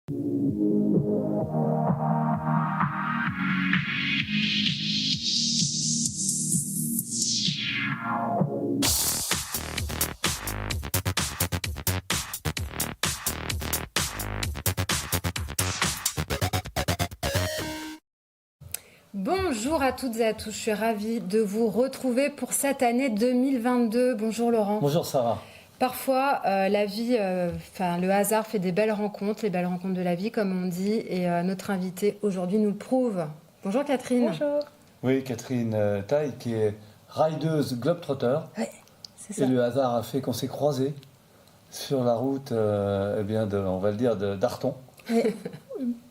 Bonjour à toutes et à tous, je suis ravie de vous retrouver pour cette année 2022. Bonjour Laurent. Bonjour Sarah. Parfois, la vie, le hasard fait des belles rencontres, les belles rencontres de la vie comme on dit, et notre invité aujourd'hui nous le prouve. Bonjour Catherine. Bonjour. Oui, Catherine Taille, qui est rideuse globetrotter. Oui, c'est ça. Et le hasard a fait qu'on s'est croisés sur la route, on va le dire, d'Arton. Oui.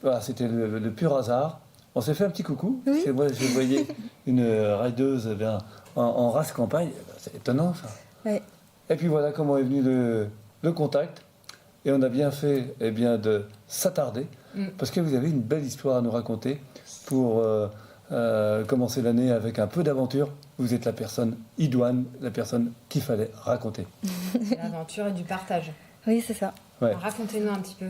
Voilà, c'était le pur hasard. On s'est fait un petit coucou. Oui. Et moi, je voyais une rideuse en race campagne. C'est étonnant, ça. Oui. Et puis voilà comment est venu le contact. Et on a bien fait de s'attarder, parce que vous avez une belle histoire à nous raconter pour commencer l'année avec un peu d'aventure. Vous êtes la personne idoine, la personne qu'il fallait raconter. L'aventure et du partage. Oui, c'est ça. Ouais. Racontez-nous un petit peu.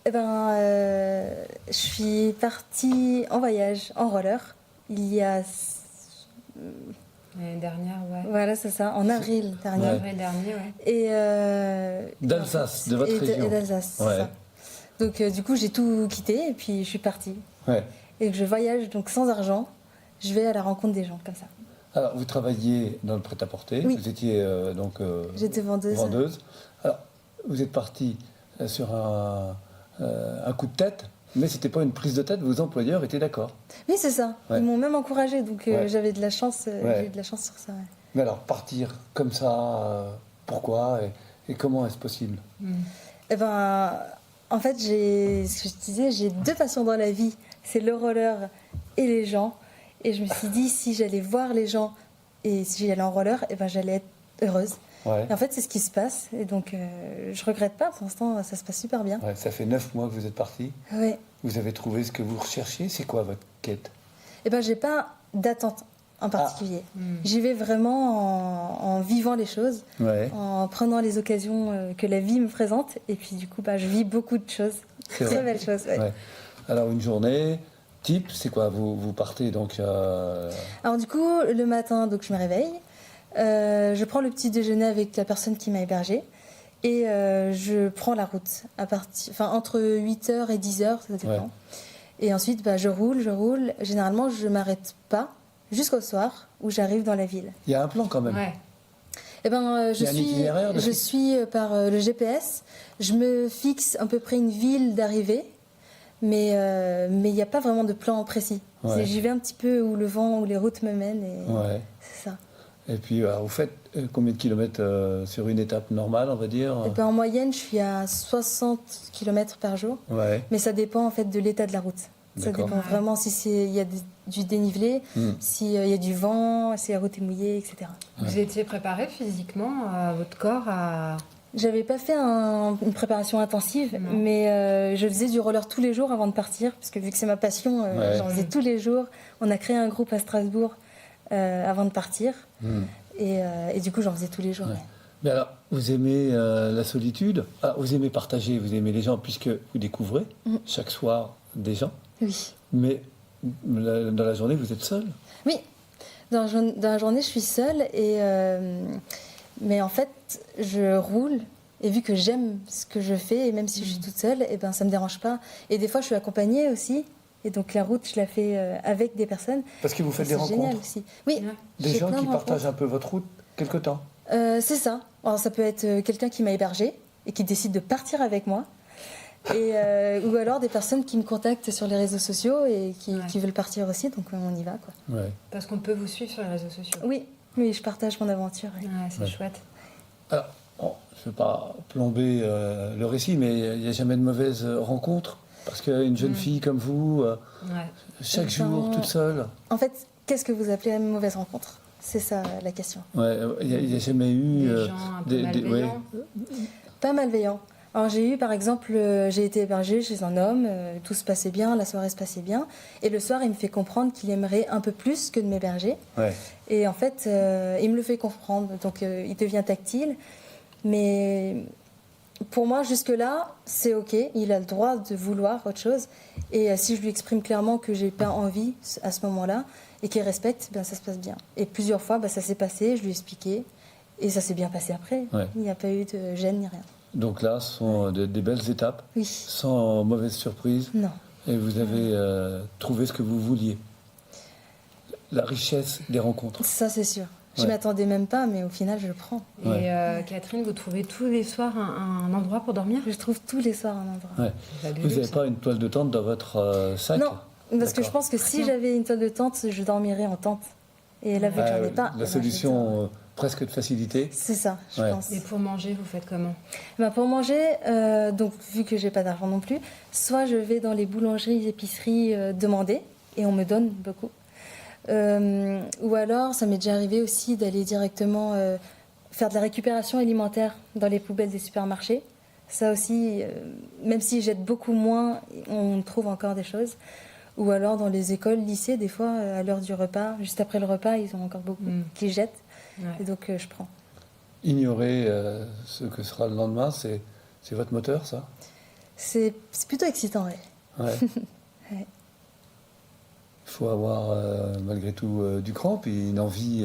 Je suis partie en voyage, en roller, il y a... L'année dernière, ouais. Voilà, c'est ça, en avril dernier. Ouais. L'année dernière, ouais. Et, D'Alsace, de votre région. Et d'Alsace, c'est Ouais. ça. Donc du coup, j'ai tout quitté et puis je suis partie. Ouais. Et que je voyage donc sans argent, je vais à la rencontre des gens comme ça. Alors, vous travailliez dans le prêt-à-porter. Oui. Vous étiez J'étais vendeuse. Alors, vous êtes parti sur un coup de tête, mais c'était pas une prise de tête. Vos employeurs étaient d'accord. Oui, c'est ça. Ouais. Ils m'ont même encouragée, donc Ouais. j'avais de la chance. Ouais. J'ai eu de la chance sur ça. Ouais. Mais alors, partir comme ça, pourquoi et comment est-ce possible? En fait, ce que je disais, j'ai deux passions dans la vie. C'est le roller et les gens. Et je me suis dit, si j'allais voir les gens et si j'allais en roller, j'allais être heureuse. Ouais. Et en fait, c'est ce qui se passe. Et donc, je regrette pas. Pour l'instant, ça se passe super bien. Ouais, ça fait 9 mois que vous êtes parti. Ouais. Vous avez trouvé ce que vous recherchiez. C'est quoi votre quête? J'ai pas d'attente en particulier. J'y vais vraiment en vivant les choses, Ouais. en prenant les occasions que la vie me présente. Et puis, du coup, je vis beaucoup de choses. C'est Très vrai. belles choses. Ouais. Ouais. Alors, une journée type, c'est quoi? Vous partez donc... Alors du coup, le matin, donc je me réveille, je prends le petit déjeuner avec la personne qui m'a hébergée et je prends la route entre 8h et 10h, ça dépend. Ouais. Et ensuite, je roule. Généralement, je m'arrête pas jusqu'au soir où j'arrive dans la ville. Il y a un plan quand même. Ouais. Je Il y a un itinéraire de je fixe. suis par le GPS. Je me fixe à peu près une ville d'arrivée, mais il n'y a pas vraiment de plan précis. Ouais. J'y vais un petit peu où le vent, où les routes me mènent. Et Ouais. c'est ça. Et puis, vous faites combien de kilomètres sur une étape normale, on va dire? En moyenne, je suis à 60 km par jour, Ouais. mais ça dépend en fait de l'état de la route. Ça D'accord. dépend vraiment si il y a du dénivelé, s'il y a du vent, si la route est mouillée, etc. Vous étiez préparé physiquement, votre corps à... J'avais pas fait une préparation intensive, Non. mais je faisais du roller tous les jours avant de partir, parce que vu que c'est ma passion, Ouais. j'en faisais tous les jours. On a créé un groupe à Strasbourg avant de partir, et du coup j'en faisais tous les jours. Ouais. Ouais. Mais alors, vous aimez la solitude? Vous aimez partager, vous aimez les gens, puisque vous découvrez chaque soir des gens. Oui. Mais dans la journée, vous êtes seul? Oui, dans la journée, je suis seule, mais en fait, je roule. Et vu que j'aime ce que je fais, et même si je suis toute seule, ça ne me dérange pas. Et des fois, je suis accompagnée aussi. Et donc, la route, je la fais avec des personnes. Parce que vous faites des C'est génial rencontres? aussi. Oui, Des j'ai gens plein qui de partagent rencontres. un peu votre route quelque temps? C'est ça. Alors, ça peut être quelqu'un qui m'a hébergée et qui décide de partir avec moi. Ou alors des personnes qui me contactent sur les réseaux sociaux et qui veulent partir aussi. Donc, on y va, quoi. Ouais. Parce qu'on peut vous suivre sur les réseaux sociaux. Oui, je partage mon aventure. Ouais. Ouais, c'est Ouais. chouette. Alors, je ne veux pas plomber le récit, mais il n'y a jamais de mauvaise rencontre. Parce qu'une jeune fille comme vous, Ouais. chaque jour, toute seule, En fait, qu'est-ce que vous appelez une mauvaise rencontre? C'est ça la question. il n'y a jamais eu... Des gens un peu malveillants. Pas malveillant. Alors j'ai eu par exemple, j'ai été hébergée chez un homme, tout se passait bien, la soirée se passait bien, et le soir il me fait comprendre qu'il aimerait un peu plus que de m'héberger. Ouais. Et en fait, il me le fait comprendre, donc il devient tactile, mais pour moi, jusque-là, c'est OK. Il a le droit de vouloir autre chose. Et si je lui exprime clairement que j'ai pas envie à ce moment-là et qu'il respecte, ben, ça se passe bien. Et plusieurs fois, ben, ça s'est passé, je lui ai expliqué. Et ça s'est bien passé après. Ouais. Il n'y a pas eu de gêne ni rien. Donc là, ce sont des belles étapes, Oui. sans mauvaise surprise. Non. Et vous avez trouvé ce que vous vouliez. La richesse des rencontres. Ça, c'est sûr. Je Ouais. m'attendais même pas, mais au final, je le prends. Et Ouais. Catherine, vous trouvez tous les soirs un endroit pour dormir? Je trouve tous les soirs un endroit. Ouais. Fabuleux, Vous n'avez ça. pas une toile de tente dans votre sac? Non, parce que je D'accord. pense que si j'avais une toile de tente, je dormirais en tente. Et là, vu que j'en ai pas. La eh ben, solution je dors. presque de facilité. C'est ça, je Ouais. pense. Et pour manger, vous faites comment? Ben, pour manger, donc vu que j'ai pas d'argent non plus, soit je vais dans les boulangeries, épiceries demander, et on me donne beaucoup. Ou alors, ça m'est déjà arrivé aussi d'aller directement faire de la récupération alimentaire dans les poubelles des supermarchés. Ça aussi, même si jette beaucoup moins, on trouve encore des choses. Ou alors dans les écoles, lycées, des fois, à l'heure du repas, juste après le repas, ils ont encore beaucoup qui jettent. Ouais. Et donc, je prends. Ignorer ce que sera le lendemain, c'est votre moteur, ça? C'est plutôt excitant, ouais. Ouais. Ouais. Il faut avoir malgré tout du cran, puis une envie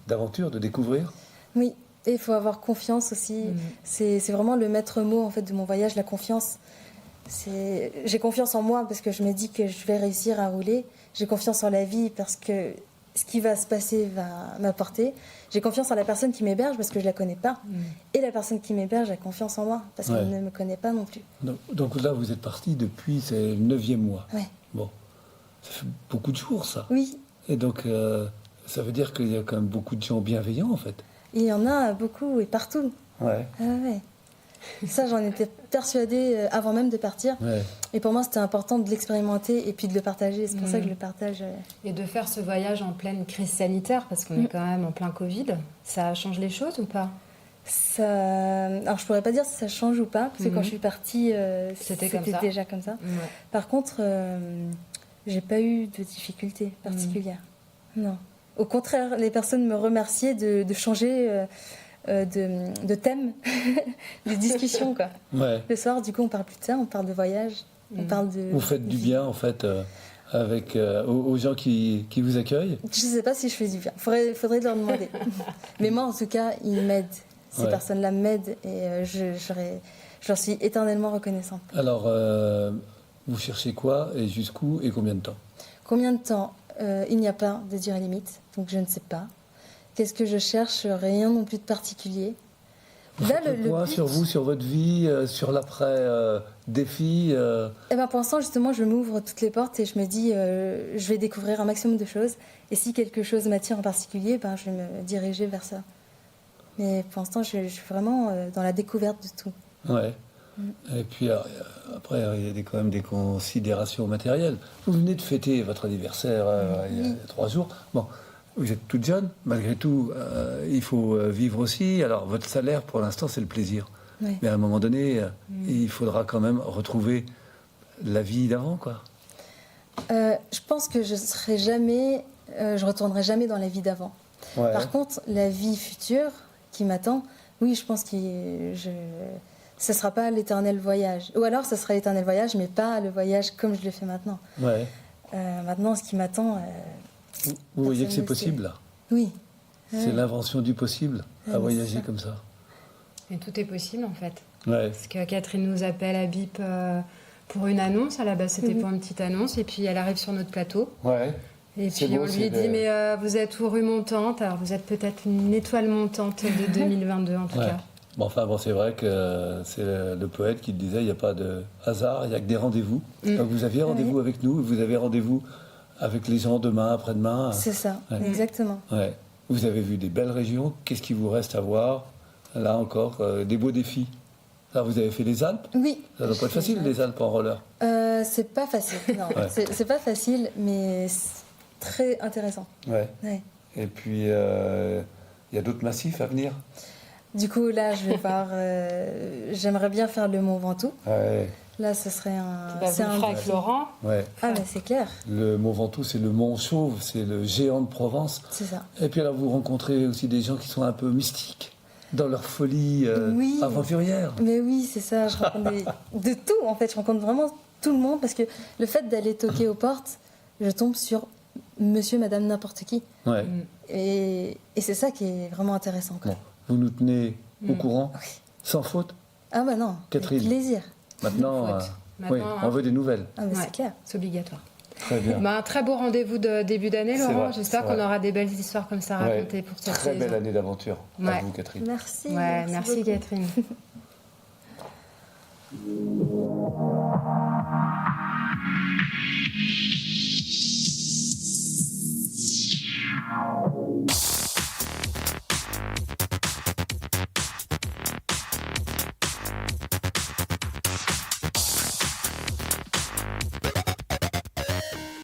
d'aventure, de découvrir. Oui, et il faut avoir confiance aussi. C'est vraiment le maître mot en fait de mon voyage, la confiance. J'ai confiance en moi parce que je me dis que je vais réussir à rouler. J'ai confiance en la vie parce que ce qui va se passer va m'apporter. J'ai confiance en la personne qui m'héberge parce que je la connais pas. Et la personne qui m'héberge a confiance en moi parce qu'elle ne me connaît pas non plus. Donc là, vous êtes parti depuis, c'est le 9e mois. Ouais. Bon, ça fait beaucoup de jours, ça. Oui, Et donc, ça veut dire qu'il y a quand même beaucoup de gens bienveillants, en fait. il y en a beaucoup et partout. Ouais. Ah ouais. Ça, j'en étais persuadée avant même de partir. Ouais. Et pour moi, c'était important de l'expérimenter et puis de le partager. C'est pour ça que je le partage. Et de faire ce voyage en pleine crise sanitaire, parce qu'on est quand même en plein Covid, ça change les choses ou pas? Ça... Alors, je pourrais pas dire si ça change ou pas, parce que quand je suis partie, C'était comme ça. déjà comme ça. Ouais. Par contre, j'ai pas eu de difficultés particulières. Non. Au contraire, les personnes me remerciaient de changer de thème, de discussion, quoi. Ouais. Le soir, du coup, on parle plus de ça, on parle de voyage, on parle de... Vous faites du bien, en fait, avec, aux gens qui vous accueillent. Je sais pas si je fais du bien. Faudrait leur demander. Mais moi, en tout cas, ils m'aident. Ces Ouais. personnes-là m'aident et je leur suis éternellement reconnaissante. Alors, vous cherchez quoi et jusqu'où et combien de temps? Combien de temps? Il n'y a pas de durée limite, donc je ne sais pas. Qu'est-ce que je cherche? Rien non plus de particulier. Vous Là, faites le point but- sur vous, sur votre vie, sur l'après-défi. Eh ben, pour l'instant, justement, je m'ouvre toutes les portes et je me dis, je vais découvrir un maximum de choses. Et si quelque chose m'attire en particulier, ben, je vais me diriger vers ça. Mais pour l'instant, je suis vraiment dans la découverte de tout. Ouais. Et puis après, il y a quand même des considérations matérielles. Vous venez de fêter votre anniversaire il y a 3 jours. Bon, vous êtes toute jeune, malgré tout, il faut vivre aussi. Alors, votre salaire, pour l'instant, c'est le plaisir. Ouais. Mais à un moment donné, il faudra quand même retrouver la vie d'avant, quoi. Je pense que je retournerai jamais dans la vie d'avant. Ouais. Par contre, la vie future qui m'attend, oui, je pense que ce ne sera pas l'éternel voyage. Ou alors, ce sera l'éternel voyage, mais pas le voyage comme je le fais maintenant. Ouais. Maintenant, ce qui m'attend... Vous voyez que c'est Personne ne possible, là. oui. C'est l'invention du possible, Ouais, à mais voyager c'est ça. comme ça. Et tout est possible en fait. Ouais. Parce que Catherine nous appelle à BIP pour une annonce. À la base, c'était pour une petite annonce. Et puis, elle arrive sur notre plateau. Ouais. Et C'est puis, beau, on c'est lui dit, des- mais vous êtes où rue montante? Alors, vous êtes peut-être une étoile montante de 2022, en tout Ouais. cas. Bon, enfin, bon, c'est vrai que c'est le poète qui le disait, il n'y a pas de hasard, il n'y a que des rendez-vous. Donc, vous aviez rendez-vous avec nous, vous avez rendez-vous avec les gens demain, après-demain. C'est ça, Ouais. exactement. Ouais. Vous avez vu des belles régions, qu'est-ce qu'il vous reste à voir? Là encore, des beaux défis. Là, vous avez fait les Alpes. Oui. Ça doit pas être facile, les Alpes en roller. C'est pas facile, non. Ouais. C'est pas facile, mais c'est très intéressant. Ouais. Ouais. Et puis, il y a d'autres massifs à venir. Du coup, là, je vais voir... j'aimerais bien faire le Mont Ventoux. Ouais. Là, ce serait un... Bah, vous c'est le ferez avec Laurent. Ouais. Ah, mais c'est clair, Le Mont Ventoux, c'est le Mont Chauve, c'est le géant de Provence. c'est ça. Et puis alors, vous rencontrez aussi des gens qui sont un peu mystiques. dans leur folie Oui. aventurière. Mais oui, c'est ça. Je rencontre de tout, en fait. Je rencontre vraiment tout le monde parce que le fait d'aller toquer aux portes, je tombe sur monsieur, madame, n'importe qui. Ouais. Et c'est ça qui est vraiment intéressant, quoi. Bon, vous nous tenez au courant, Oui. sans faute. Ah bah non, Catherine. avec plaisir. Maintenant, Faute. oui, Maintenant, on veut des nouvelles. Ah mais Ouais. c'est clair. C'est obligatoire. Très bien. Un très beau rendez-vous de début d'année, C'est Laurent. vrai, J'espère c'est qu'on vrai. aura des belles histoires comme ça à Ouais. raconter pour cette Très saison. belle année d'aventure à Ouais. vous, Catherine. Merci. Ouais, merci beaucoup. Catherine.